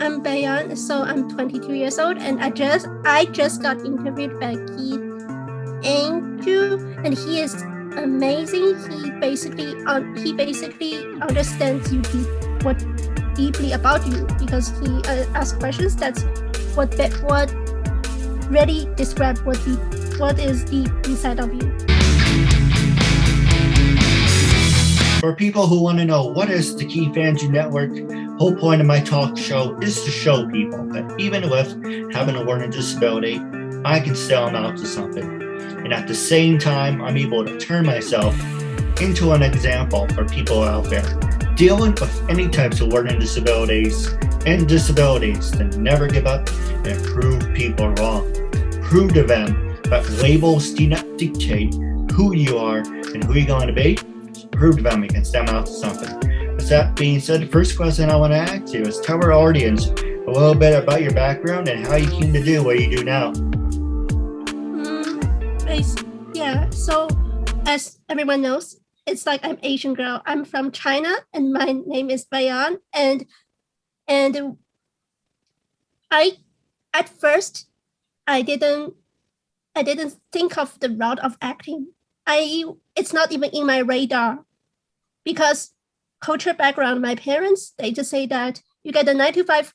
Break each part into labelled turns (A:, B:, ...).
A: I'm Beian, so I'm 22 years old, and I just got interviewed by KeithAndrew, and he is amazing. He basically understands you deeply about you, because he asks questions that's what really describe what is deep inside of you.
B: For people who want to know what is the Keith Andrew Network, whole point of my talk show is to show people that even with having a learning disability, I can still amount to something. And at the same time, I'm able to turn myself into an example for people out there dealing with any types of learning disabilities and disabilities to never give up and prove people wrong. Prove to them that labels do not dictate who you are and who you're going to be. Prove to them you can stem out to something. With that being said, the first question I want to ask you is tell our audience a little bit about your background and how you came to do what you do now.
A: So as everyone knows, it's like I'm Asian girl. I'm from China, and my name is Beian. And I at first I didn't think of the route of acting. It's not even in my radar, because culture background, my parents, they just say that you get a 9 to 5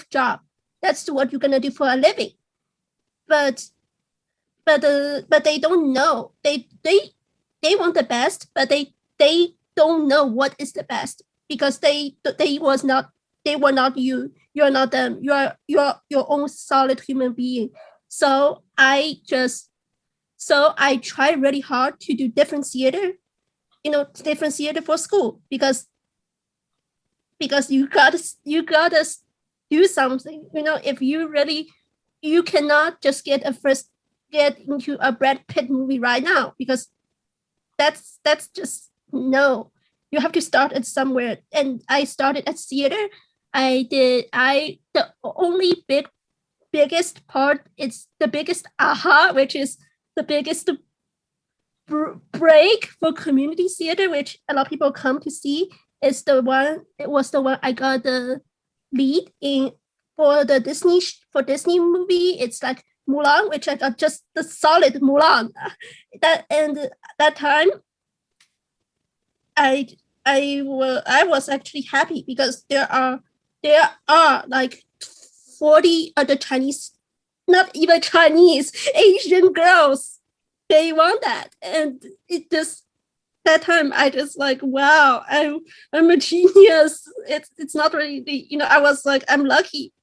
A: job. That's what you're gonna do for a living. But they don't know. They want the best, but they don't know what is the best, because they were not you. You're not them. You're your own solid human being. So I try really hard to do different theater for school, because you gotta do something. If you cannot just get into a Brad Pitt movie right now, because that's just no. You have to start at somewhere, and I started at theater. The only biggest part, it's the biggest aha, which is the biggest break for community theater, which a lot of people come to see. It was the one I got the lead in for Disney movie. It's like Mulan, which I got just the solid Mulan. That time I was actually happy, because there are like 40 other Chinese, not even Chinese, Asian girls. They want that, and that time I just like, wow, I'm a genius. It's not really I was like, I'm lucky,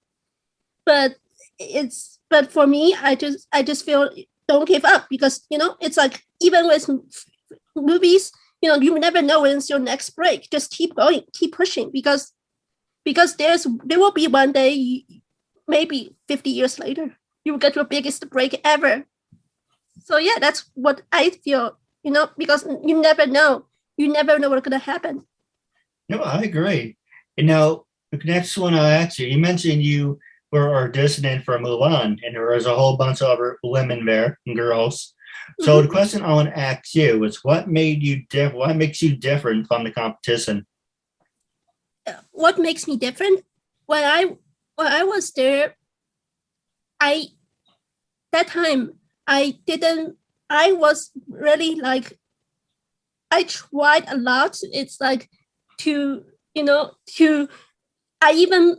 A: but for me, I just feel don't give up, because it's like, even with movies, you never know when's your next break. Just keep going, keep pushing, because there will be one day, maybe 50 years later, you will get your biggest break ever. So yeah, that's what I feel, because you never know what's gonna happen.
B: No, I agree. And now the next one I'll ask you, you mentioned you were auditioning for Mulan, and there was a whole bunch of other women there and girls. So mm-hmm. The question I want to ask you is, what makes you different from the competition?
A: What makes me different? When I was there, that time I was really like, I tried a lot. It's like I even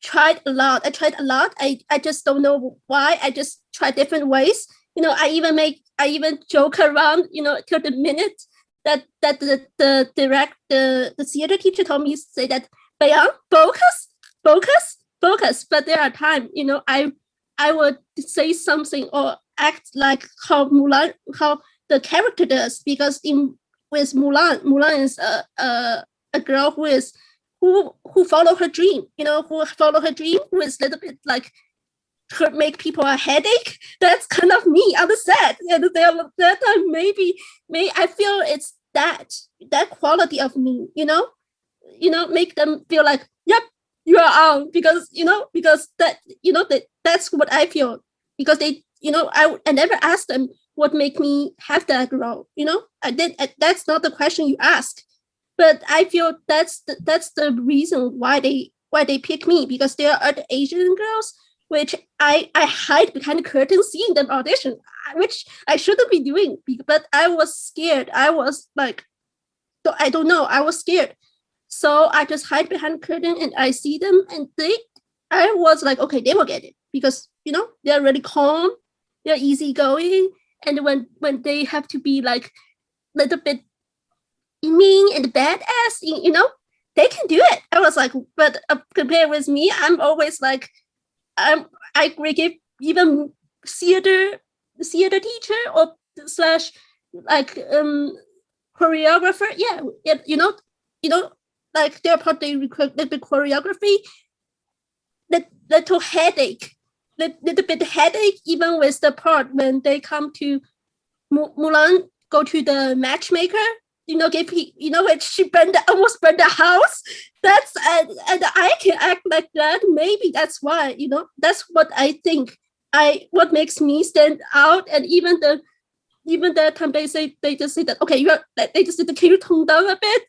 A: tried a lot. I just don't know why. I just tried different ways. I even joke around, till the minute that the theater teacher told me to say that, Beian, focus. But there are times, I would say something or act like how the character does, because with Mulan is a girl who follow her dream, who is a little bit like make people a headache. That's kind of me on the set, and that time maybe I feel it's that quality of me, make them feel like, yep, you are on, because that's what I feel, because they, I never asked them what make me have that role. That's not the question you ask, but I feel that's the reason why they why they pick me, because there are the Asian girls, which I hide behind the curtain seeing them audition, which I shouldn't be doing, but I was scared. I was like, I don't know, I was scared. So I just hide behind the curtain and I see them, and I was like, okay, they will get it, because they're really calm, they're easygoing, and when they have to be like a little bit mean and badass, they can do it. I was like, but compared with me, I'm always like, I give even theater teacher or slash like choreographer. Yeah, like their part they record the choreography. Little headache, little bit headache, even with the part when they come to Mulan, go to the matchmaker. Give when she almost burned the house. That's and I can act like that. Maybe that's why. That's what I think. What makes me stand out. And even that time they just say that, okay, they just said, can you tone down a bit?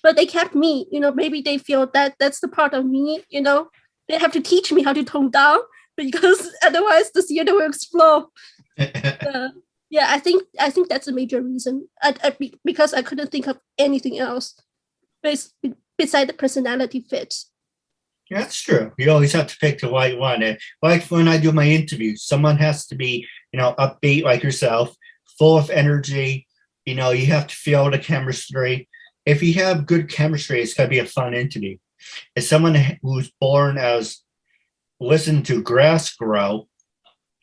A: But they kept me. Maybe they feel that that's the part of me. They have to teach me how to tone down, because otherwise the theater will explode. Yeah, I think that's a major reason. Because I couldn't think of anything else beside the personality fit.
B: That's true. You always have to pick the right one. And like when I do my interviews, someone has to be, upbeat like yourself, full of energy. You have to feel the chemistry. If you have good chemistry, it's going to be a fun interview. If someone who's born as listen to grass grow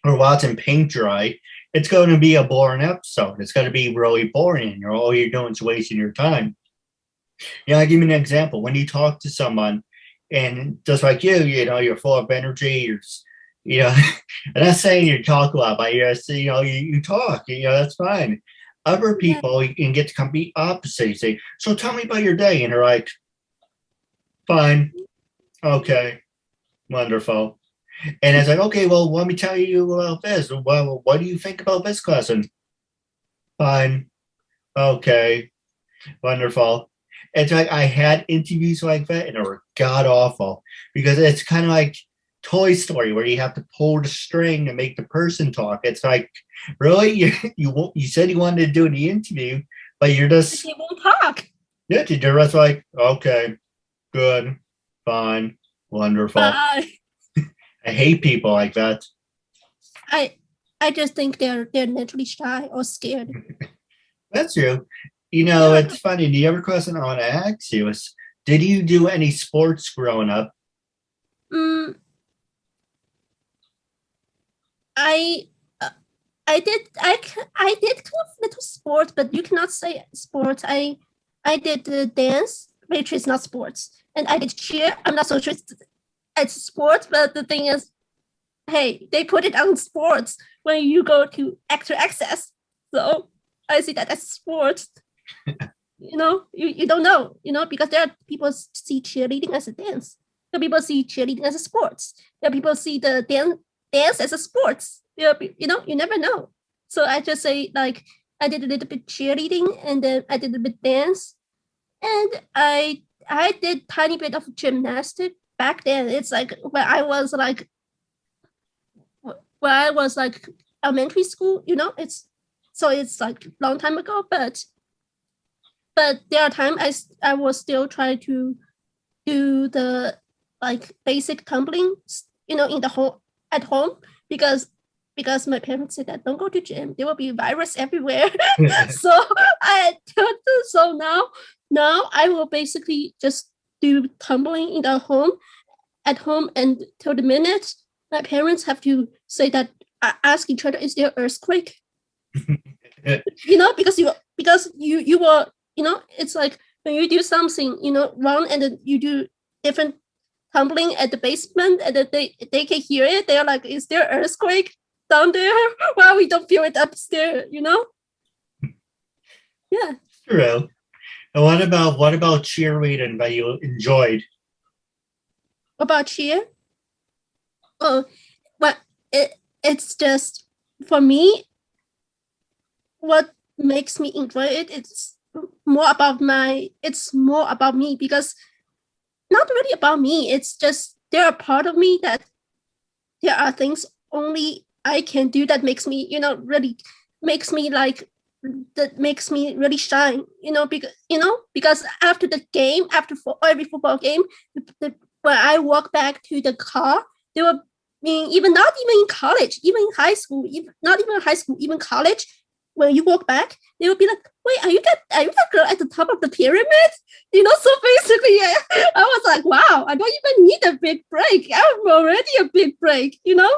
B: or watching paint dry, it's going to be a boring episode. It's going to be really boring. All you're doing is wasting your time. I'll give you an example. When you talk to someone, and just like you're full of energy, I'm not saying you talk a lot, but you talk, that's fine. Other people, you can get the complete opposite. You say, so tell me about your day. And they're like, fine. Okay. Wonderful. And it's like, okay, well, let me tell you about this. Well, what do you think about this lesson? Fine. Okay. Wonderful. It's like I had interviews like that, and they were god awful, because it's kind of like Toy Story, where you have to pull the string and make the person talk. It's like, really, you said you wanted to do the interview, but you're just
A: you won't talk.
B: Yeah, you're just like, okay, good, fine, wonderful.
A: Bye.
B: I hate people like that.
A: I just think they're naturally shy or scared.
B: That's true. It's funny. The other question I want to ask you is, did you do any sports growing up?
A: I did kind of little sports, but you cannot say sports. I did dance, which is not sports, and I did cheer. I'm not so sure it's sports, but the thing is, hey, they put it on sports when you go to Actor Access. So I see that as sports. You don't know, because there are people see cheerleading as a dance. There are people see cheerleading as a sports. There are people see the dance as a sports. You never know. So I just say, like, I did a little bit cheerleading, and then I did a bit dance, and I did tiny bit of gymnastics back then. It's like when I was like elementary school. It's like long time ago, but there are times I was still trying to do the like basic tumbling, in the home at home, because my parents said that don't go to gym, there will be virus everywhere. So now I will basically just do tumbling in the at home, and till the minute my parents have to say that, ask each other, is there earthquake? Because you were, it's like when you do something, wrong, and then you do different tumbling at the basement, and then they can hear it. They're like, is there earthquake down there? Well, we don't feel it upstairs, Yeah.
B: True. And what about cheerleading that you enjoyed?
A: About cheer? Oh, well, it's just, for me, what makes me enjoy it, it's more about me, because not really about me. It's just there are part of me that there are things only I can do that makes me, really makes me like that makes me really shine, because after the game, every football game, when I walk back to the car, there were, even not even in college, even in high school, not even high school, even college, when you walk back, they will be like, wait, are you that girl at the top of the pyramid? So basically, I was like, wow, I don't even need a big break. I'm already a big break, because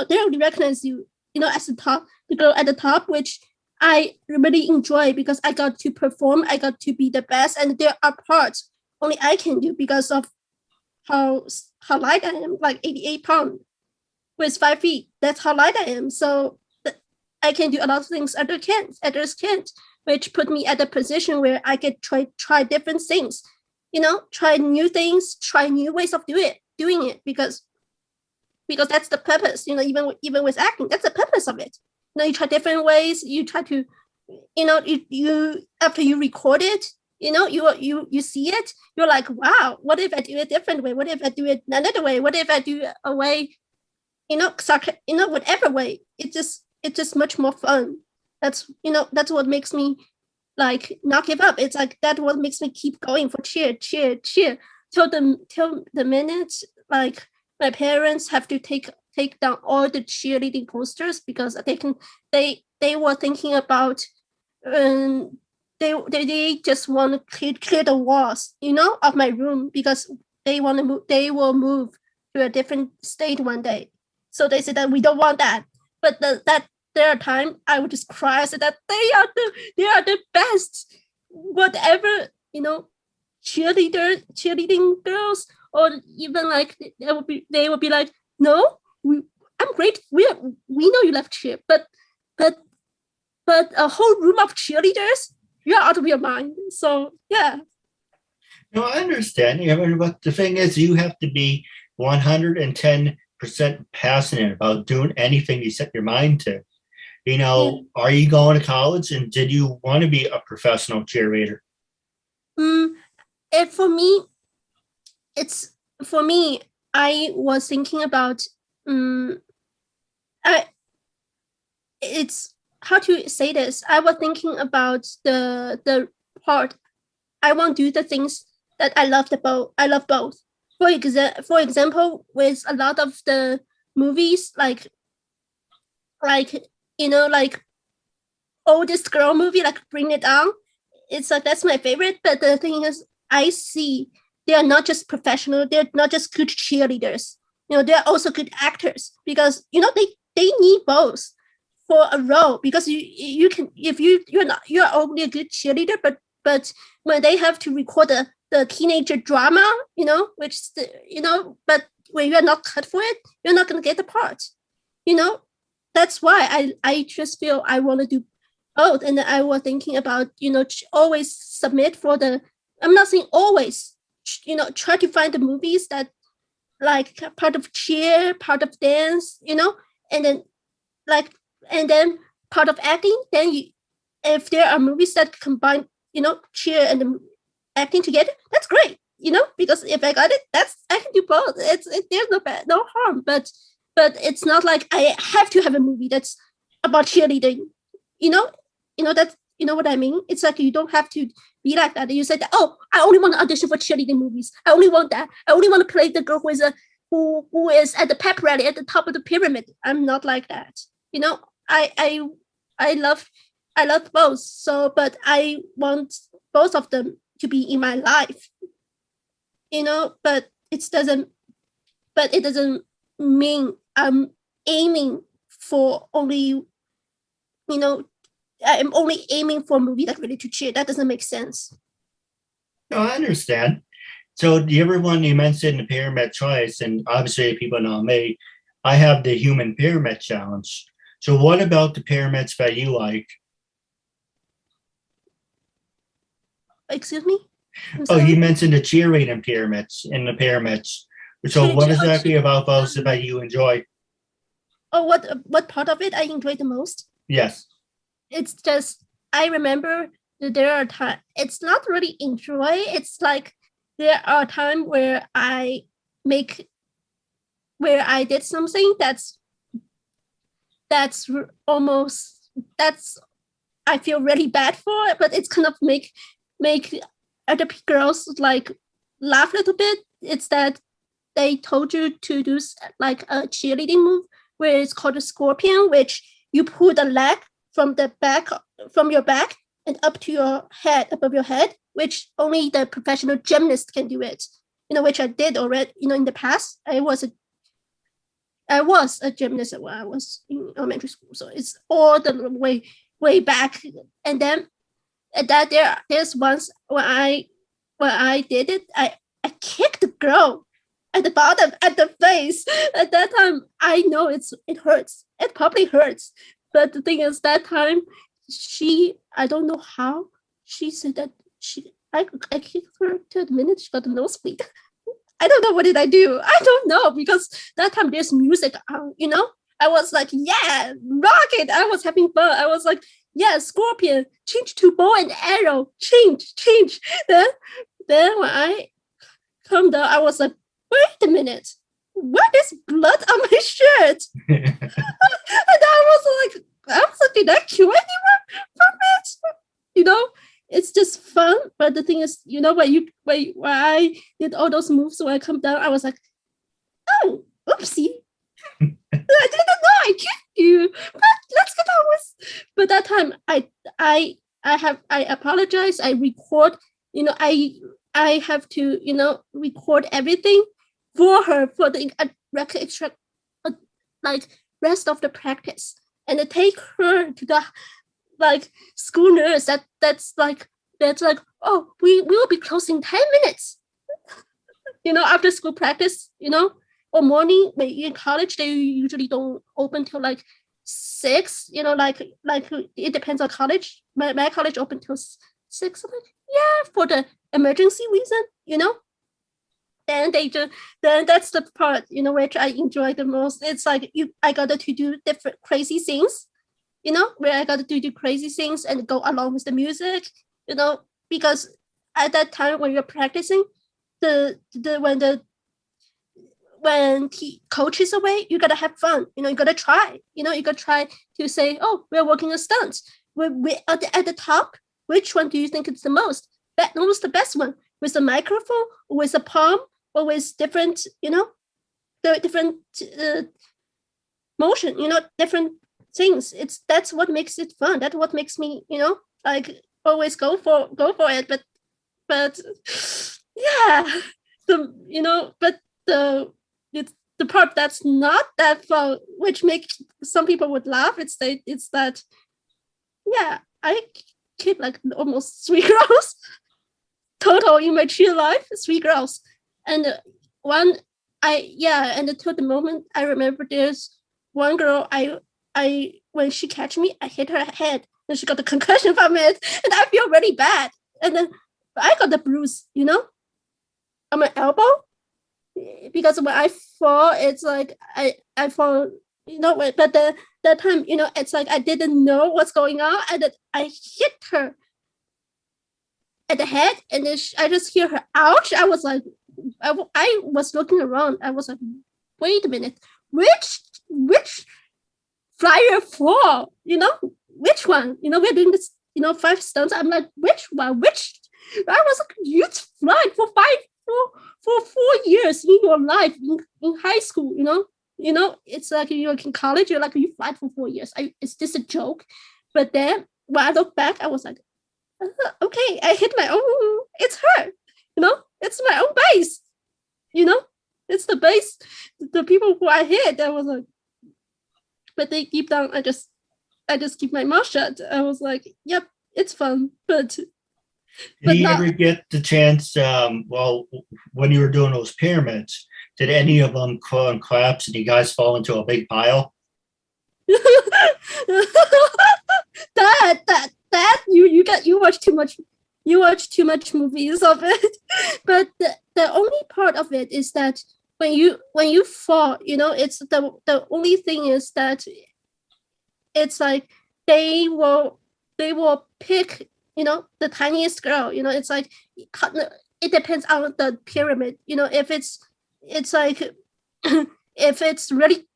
A: they already recognize you, as the girl at the top, which I really enjoy because I got to perform, I got to be the best, and there are parts only I can do because of how light I am, like 88 pounds with 5 feet. That's how light I am. So I can do a lot of things others can't, which put me at a position where I could try different things, try new things, try new ways of doing it because that's the purpose, even with acting, that's the purpose of it. You try different ways, you try to, you after you record it, you see it, you're like, wow, what if I do it a different way? What if I do it another way? What if I do it a way, whatever way? It's just much more fun. That's what makes me like not give up. It's like that what makes me keep going for cheer till the minute like my parents have to take down all the cheerleading posters because they were thinking about they just want to clear the walls, of my room because they will move to a different state one day. So they said that we don't want that. But that there are times I would just cry. I said that they are the best. Whatever, cheerleading girls, or even like they would be like, no, I'm great. We know you love cheer, but a whole room of cheerleaders, you're out of your mind. So yeah.
B: No, I understand. But the thing is, you have to be 110% passionate about doing anything you set your mind to. Are you going to college, and did you want to be a professional cheerleader?
A: For me, I was thinking about it's how to say this. I was thinking about the part. I want to do the things that I love both. For example, with a lot of the movies, like oldest girl movie, like Bring It On. It's like that's my favorite. But the thing is, I see they are not just professional. They're not just good cheerleaders. They're also good actors because they need both for a role. Because you can, if you're only a good cheerleader, but when they have to record the teenager drama, which but when you're not cut for it, you're not gonna get the part. That's why I just feel I want to do both. And I was thinking about, always submit for I'm not saying always, try to find the movies that like part of cheer, part of dance, and then part of acting. Then if there are movies that combine, cheer and acting together, that's great, because if I got it, I can do both. There's no harm, but it's not like I have to have a movie that's about cheerleading. That's what I mean. It's like you don't have to be like that. You said that, oh, I only want to audition for cheerleading movies. I only want that. I only want to play the girl who is at the pep rally at the top of the pyramid. I'm not like that. I love both. So, but I want both of them to be in my life. But it doesn't mean I'm aiming for only, I'm only aiming for a movie that related to cheer. That doesn't make sense.
B: No, I understand. So the other one you mentioned, the pyramid choice, and obviously people know me, I have the human pyramid challenge. So what about the pyramids that you like?
A: Excuse me?
B: Oh, you mentioned the cheerleading pyramids in the pyramids. So what exactly about those that you enjoy?
A: Oh, what part of it I enjoy the most?
B: Yes.
A: It's just, I remember that there are times, it's not really enjoy. It's like there are times where I did something that's almost I feel really bad for it, but it's kind of make other girls like laugh a little bit. It's that they told you to do like a cheerleading move where it's called a scorpion, which you pull the leg from your back and up to your head, above your head, which only the professional gymnast can do it. Which I did already. In the past, I was a gymnast when I was in elementary school, so it's all the way back. And then there's once when I did it, I kicked the girl at the bottom, at the face. At that time, I know it hurts. It probably hurts. But the thing is, that time, I don't know how, she said that I kicked her to the minute she got the nosebleed. I don't know, what did I do? I don't know, because that time there's music on, I was like, yeah, rock it. I was having fun. I was like, yeah, scorpion, change to bow and arrow, change. Then when I come down, I was like, wait a minute, what is blood on my shirt? And I was like, did I kill anyone from it? It's just fun. But the thing is, when I did all those moves, when I come down, I was like, oh, oopsie. I didn't know I kicked you. But let's get on with. But that time, I apologize. I record. I have to record everything for her for the extra rest of the practice, and I take her to the school nurse. That's like, oh, we will be closing 10 minutes. After school practice, or morning. When in college, they usually don't open till 6. It depends on college. My college open till 6. I'm like, yeah, for the emergency reason. Then then that's the part which I enjoy the most. It's like I got to do different crazy things. Where I got to do crazy things and go along with the music. Because at that time when you're practicing, when coach is away, you gotta have fun. You gotta try. You gotta try to say, oh, we're working a stunt. We're at the top. Which one do you think is the most? That was the best one, with the microphone, or with a palm, or with different, the different motion. Different things. That's what makes it fun. That's what makes me, always go for it. But yeah, but the part that's not that fun, which makes some people would laugh, it's that yeah, I kid almost 3 girls total in my true life, 3 girls, and one and until the moment I remember, there's one girl I when she catch me, I hit her head and she got the concussion from it, and I feel really bad. And then I got the bruise, on my elbow, because when I fall, it's like I fall, but that time, it's like I didn't know what's going on, and I hit her at the head, and then I just hear her ouch. I was like, I was looking around. I was like, wait a minute, which flyer fall? Which one? We're doing this, 5 stunts. I'm like, which one? Which? I was like, you fly for 4 years in your life in high school. It's like you're in college. You're like, you fly for 4 years. Is this a joke? But then when I look back, I was like, okay, I hit my own. It's her. It's my own base. It's the base. The people who I hit, I was like, but they deep down, I just keep my mouth shut. I was like, yep, it's fun, but.
B: Did you ever get the chance, when you were doing those pyramids, did any of them collapse and you guys fall into a big pile? that you watch too much movies of it. But the only part of it is that when you fall, it's the only thing is that it's like they will pick the tiniest girl. It's like
A: it depends on the pyramid. If it's like if it's really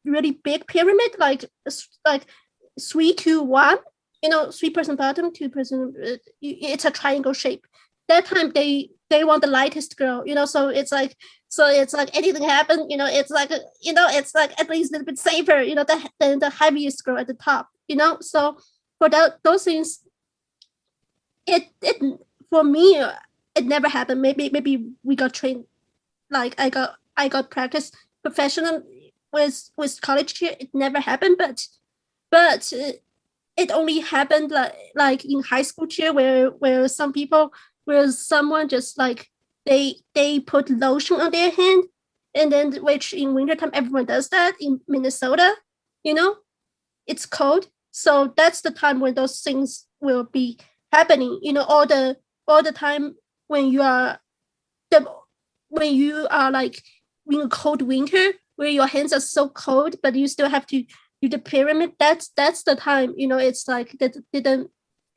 A: big pyramid, like 3, 2, 1, 3-person bottom, 2-person, it's a triangle shape. That time they want the lightest girl, so it's like anything happen, it's like at least a little bit safer, than the heaviest girl at the top, so for those things, it for me, it never happened. Maybe we got trained, like I got practice professional with college cheer. It never happened, but it only happened like in high school cheer, where someone just like they put lotion on their hand, and then, which in wintertime everyone does that in Minnesota, it's cold, so that's the time when those things will be happening, all the time when you are like in a cold winter where your hands are so cold, but you still have to do the pyramid. That's the time, it's like that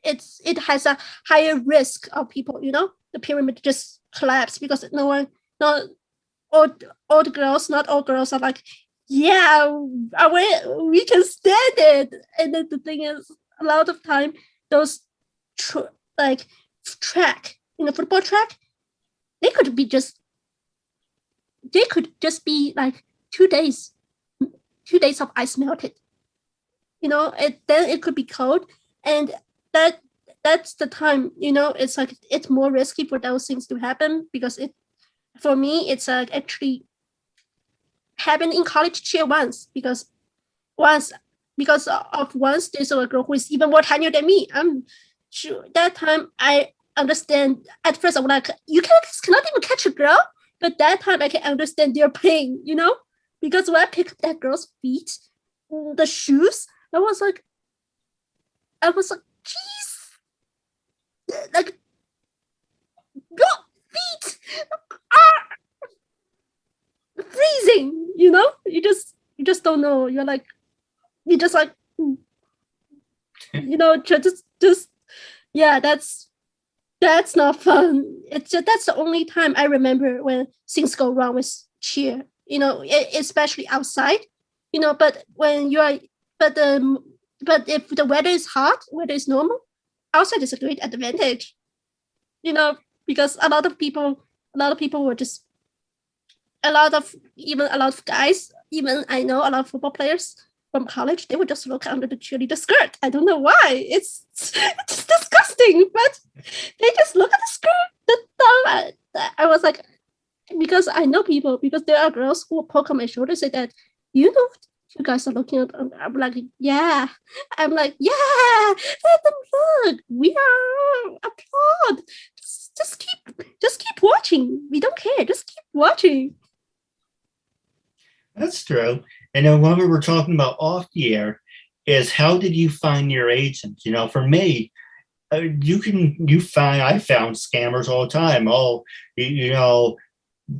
A: it has a higher risk of people, the pyramid just collapse, because not all girls are like, yeah, we can stand it. And then the thing is, a lot of time those like track, football track, they could just be like 2 days of ice melted, then it could be cold, and that's the time, it's like it's more risky for those things to happen, because for me it's actually happened in college cheer once, because once there's a girl who is even more tinier than me. I'm sure that time I understand. At first I was like, you cannot even catch a girl, but that time I can understand their pain, because when I picked up that girl's feet, the shoes, I was like, jeez, like, your feet are freezing, you just don't know. You're just like, just yeah, that's not fun. It's just, that's the only time I remember when things go wrong with cheer, especially outside, but when you are, but if the weather is hot, weather is normal, outside is a great advantage, because a lot of people were just, a lot of guys, even I know a lot of football players from college, they would just look under the cheerleader skirt. I don't know why. It's disgusting, but they just look at the skirt. I was like, because I know people, because there are girls who poke on my shoulder, say that, you guys are looking at, I'm like, yeah. I'm like, yeah, let them look. We are applaud. Just keep watching. We don't care. Just keep watching.
B: That's true. And then what we were talking about off the air is, how did you find your agent? For me, I found scammers all the time. Oh,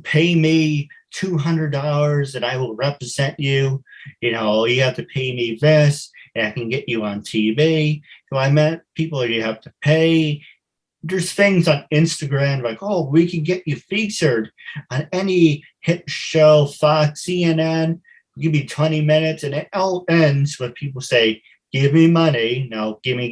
B: pay me $200 and I will represent you. You have to pay me this and I can get you on TV. So I met people you have to pay. There's things on Instagram like, oh, we can get you featured on any hit show, Fox, CNN, give me 20 minutes, and it all ends with people say, give me money. No, give me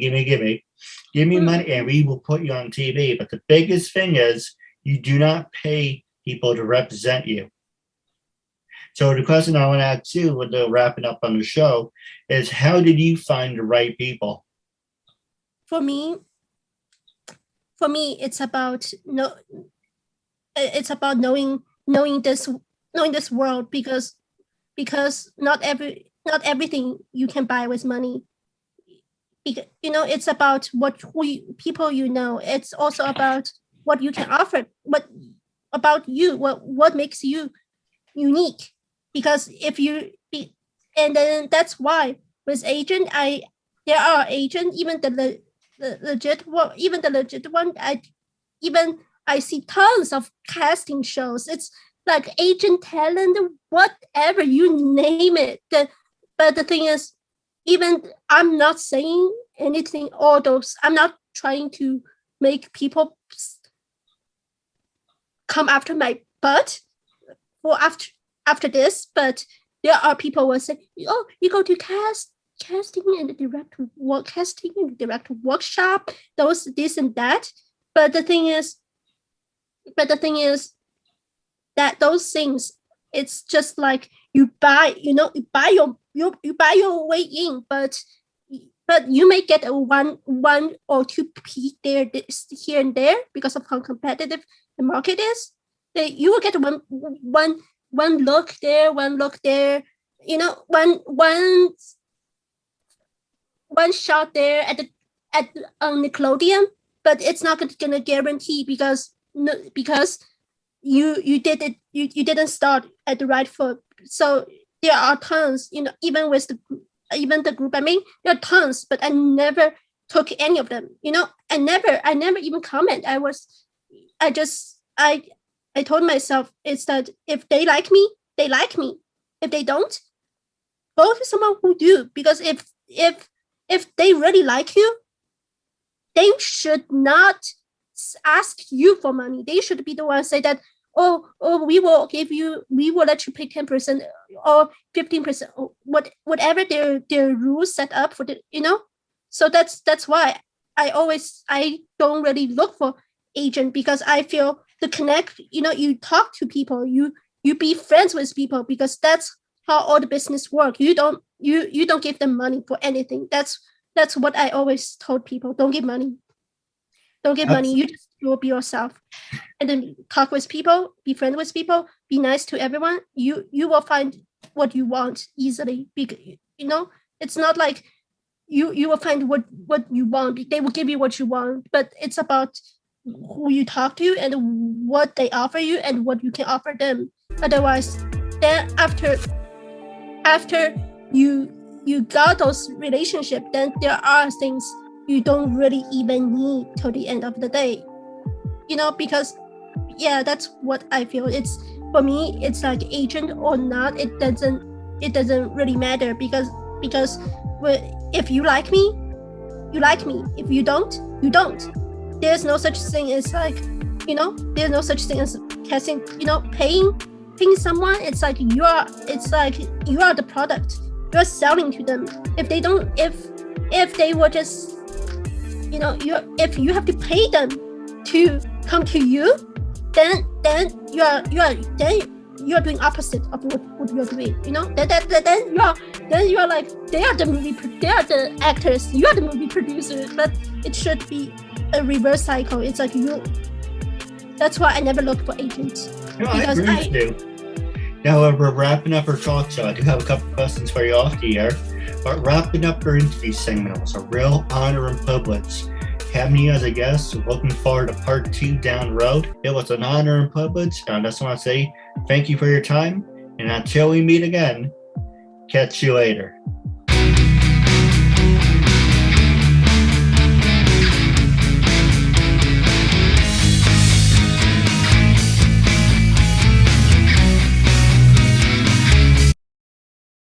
B: money, and we will put you on TV. But the biggest thing is, you do not pay people to represent you. So the question I want to ask you, with the wrapping up on the show, is, how did you find the right people?
A: For me, it's about knowing this world, because not everything you can buy with money. It's about people It's also about what you can offer, what makes you unique. Because and then that's why with agent, there are agent, even the legit one, I see tons of casting shows. It's like agent talent, whatever, you name it. But the thing is, even I'm not saying anything, all those, I'm not trying to make people come after my butt for after this, but there are people who will say, oh, you go to casting and direct workshop, this and that. But the thing is that those things, it's just like you buy your way in, but you may get a one or two peak there, here and there, because of how competitive the market is. You will get one look there, one shot there at Nickelodeon, but it's not gonna guarantee because you didn't start at the right foot. So there are tons, even the group I mean, there are tons, but I never took any of them. I never even comment. I told myself, it's that if they like me, they like me. If they don't, go to someone who do, because if they really like you, they should not ask you for money. They should be the one say that, oh, we will let you pay 10% or 15%, or whatever their rules set up for the, So that's why I don't really look for agent, because I feel the connect, you talk to people, you be friends with people, because that's how all the business work. You don't give them money for anything. That's what I always told people. Don't give money. Don't give money. You just be yourself, and then talk with people, be friends with people, be nice to everyone. You will find what you want easily. It's not like you will find what you want. They will give you what you want, but it's about who you talk to and what they offer you and what you can offer them. Otherwise, then after you got those relationships, then there are things you don't really even need till the end of the day. Because that's what I feel. It's, for me, it's like agent or not, it doesn't really matter, because if you like me, you like me. If you don't, you don't. There's no such thing as like, there's no such thing as casting, paying someone. It's like you are the product. You're selling to them. If they don't, if they were just, if you have to pay them to come to you, then you are doing opposite of what you're doing. Then you're like, they are the actors, you are the movie producer. But it should be a reverse cycle. It's like that's why I never look for agents.
B: I agree with you. Now we're wrapping up our talk show. I do have a couple questions for you off the air. But wrapping up our interview segment, it was a real honor and privilege having you as a guest. Looking forward to part 2 down the road. It was an honor and privilege. And I just want to say thank you for your time. And until we meet again, catch you later.